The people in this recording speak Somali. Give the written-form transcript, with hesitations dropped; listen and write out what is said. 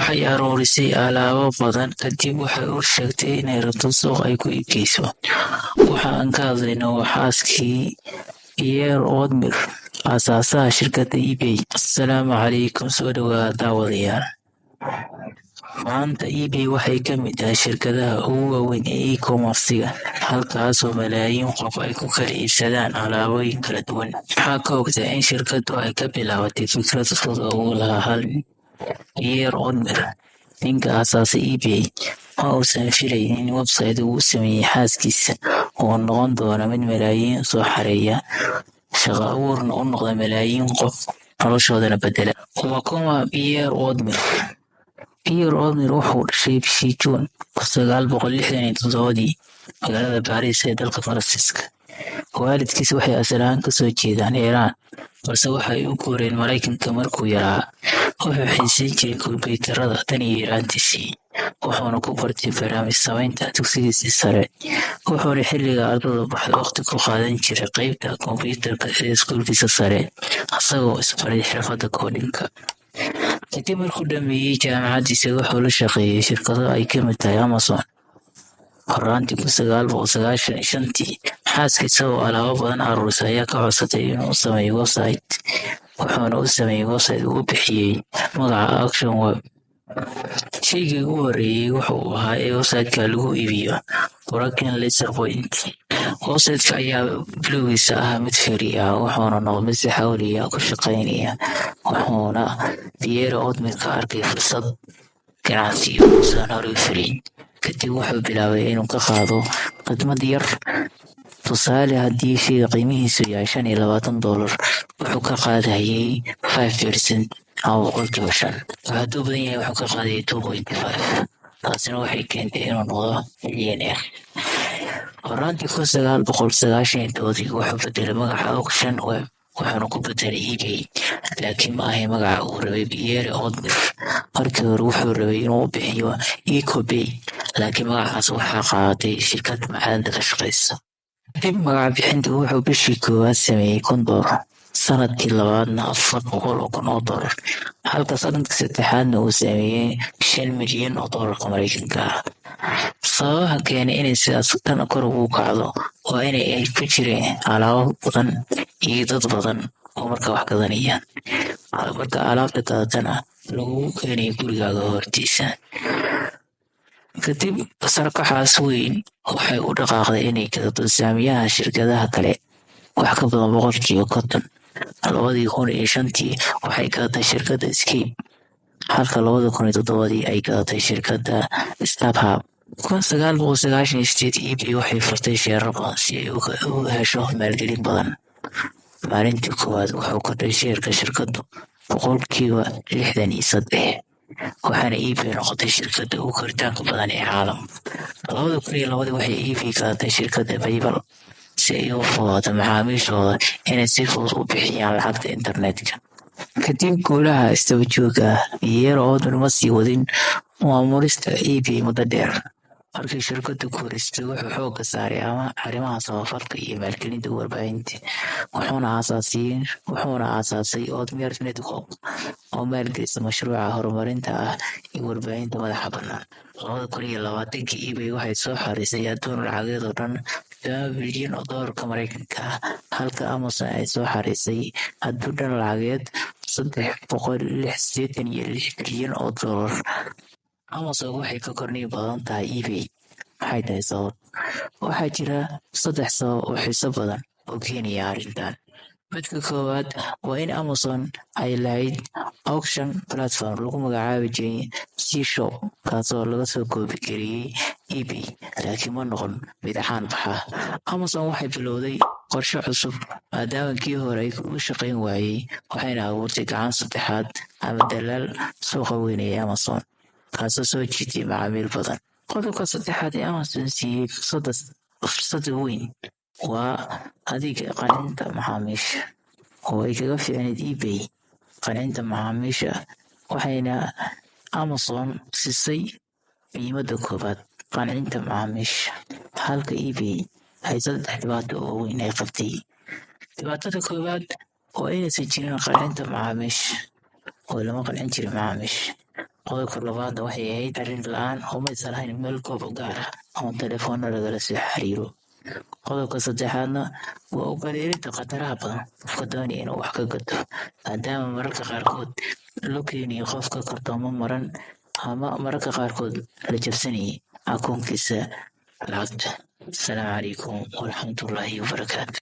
waxay aruurisay alaabo badan kadib waxay u sheegtay inay rabto suuq ay ku iibgeyso. Waxa aan ka hadlayno waa xaaskii Pierre Omier, aasaasaha shirkadda eBay. Assalaamu calaykum, soo dhawaada daawadayaal. Maanta eBay waxay ka mid tahay shirkadaha ugu waaweyn ee e-commerce-ga, halkaasoo malaayiin qof ay ku kala iibsadaan alaabooyin kala duwan. Waxaa ka ogtahay in shirkaddu ay ka bilaabatay fikrad fudud oo uu lahaa hal nin, Pierre Omier, ninka aasaasay eBay. Ma uusan filayn in website uu sameeyay xaaskiisa uu noqon doono mid malaayiin soo xareeya, shaqo abuurna u noqda malaayiin qof, noloshoodana bedela. Waa kuma Pierre Omier? Pierre Omier wuxuu dhashay bishii Juun 1967 magaalada Paris ee dalka Faransiiska. Waalidkiis waxay asal ahaan kasoo jeedaan Iiraan, balse waxay u guureen Mareykanka markuu yaraa. Wuxuu xiisayn jiray kombiyuutarada tan iyo yaraantiisii, wuxuuna ku bartay barnaamij samaynta dugsigiisii sare. Wuxuuna xilliga ardayda baxda waqti ku qaadan jiray qaybta kombiyuutarka ee iskuulkiisa sare, isagoo isbaray xirfadda coding-ka. Kadib markuu dhameeyay jaamacaddiisa, wuxuu la shaqeeyay shirkado ay ka mid tahay Amazon. Horraantii 1995, xaaskiisa oo alaabo badan aruurisay ayaa ka codsatay inuu u sameeyo website, wuxuuna u sameeyay website uu u bixiyay magaca Auction Web. Shaygii ugu horreeyay wuxuu ahaa ee website-ka lagu iibiyo Broken Laser Point. Website-ka ayaa bilowgiisa ahaa mid free ah, wuxuuna noqday mid si xawli ah ku shaqaynaya, wuxuuna Pierre Omier ka arkay fursad ganacsi oo uusan horay u filayn. Kadib wuxuu bilaabay inuu ka qaado khidmad yar. Tusaale, haddii shayga qiimihiisu yahay $25, wuxuu ka qaadayay 5% ama 5%. Hadduu badan yahay, wuxuu ka qaadayay 2.5. Taasina waxay keentay inuu noqdo milyaneer. Horraantii 1997, wuxuu bedelay magaca Auction Web, wuxuuna ku bedelay eBay, laakiin ma ahayn magaca uu rabay Pierre Omier. Markii hore wuxuu rabay inuu u bixiyo EcoBay, laakiin magacaas waxaa qaadatay shirkad macdanta ka shaqeysa. Kadib magaca bixinta, wuxuu bishii koowaad sameeyay $1, sanadkii labaadna $400,000, halka sanadkii saddexaadna uu sameeyay $5 milyan oo doolarka Mareykanka ah. Sababaha keenay inay sidaas tan kor ugu kacdo waa in ay ku jireen alaabo badan iyo dad badan oo markaa wax gadanaya. Marka alaabta gadatana lagugu keenayo gurigaaga hortiisa. Kadib sarkaxaas weyn waxay u dhaqaaqday inay gadato saamiyaha shirkadaha kale, wax ka badan 50%. 2005 waxay gadatay shirkadda Scape, halka 2007 ay gadatay shirkadda StubHub. 1998 eBay waxay furtay sheerar badan si ay u hesho maalgelin badan. Maalintii koowaad wuxuu kordhay sheerka shirkaddu 63%, waxaana eBay noqotay shirkadda ugu koritaanka badan ee caalamka. 2002 waxay eBay gadatay shirkadda PayPal si ay u fududaato macaamiishooda inay si fudud u bixiyaan lacagta internetka. Kadib guulaha isdaba joogga ah, Pierre Omier ma sii wadin maamulista eBay muddo dheer. Markii shirkaddu guulaystay, wuxuu xoogga saaray arrimaha samafalka iyo maalgelinta warbaahinta, wuxuuna aasaasay Omier Network oo maalgelisa mashruuca horumarinta ah iyo warbaahinta madaxa bannaan. 2020 eBay waxay soo xareysay adduun lacageed oo dhan $7 bilyan oo doolarka Mareykanka ah, halka Amazon ay soo xareysay adduun dhan lacageed $386 bilyan oo doolar. Amazon waxay ka korniin badan tahay eBay. Maxay tahay sabab? Waxaa jira 3 sabab oo xiiso badan oo keenaya arrintan. Midka koowaad waa in Amazon ay lahayd auction platform lagu magacaabi jiray C-Shop, kaasoo laga soo koobi kariyay eBay, laakiin ma noqon mid caan baxa. Amazon waxay bilowday qorshe cusub maadaama kii hore ay u shaqayn waayay, waxayna abuurtay gacan saddexaad ama dalaal suuqa weyn ee Amazon, kaasoo soo jiitay macaamiil badan. Qodobka saddexaad ee Amazon siiyey fursadda weyn waa adeegga qancinta macaamiisha, oo ay kaga fiicnayd eBay qancinta macaamiisha. Waxayna Amazon siisay muhiimadda koowaad, qancinta macaamiisha, halka eBay ay 3 dhibaato oo weyn ay qabtay. Dhibaatada koowaad waa inaysan jirin qancinta macaamiisha, oo lama qancin jirin macaamiisha. qodobka labaadna waxay ahayd xiriir la-aan oo maysan lahayn meel goob gaar ah oo telefoona lagala soo xiriiro. qodobka saddexaadna waa u bareerinta khataraha badan qofka doonaya inuu wax ka gato, maadaama mararka qaarkood loo keenayo qofka kartoomo maran ama mararka qaarkood la jabsanayay akoonkiisa lacagta. Asalaamu calaykum waraxmatullaahi wabarakaatu.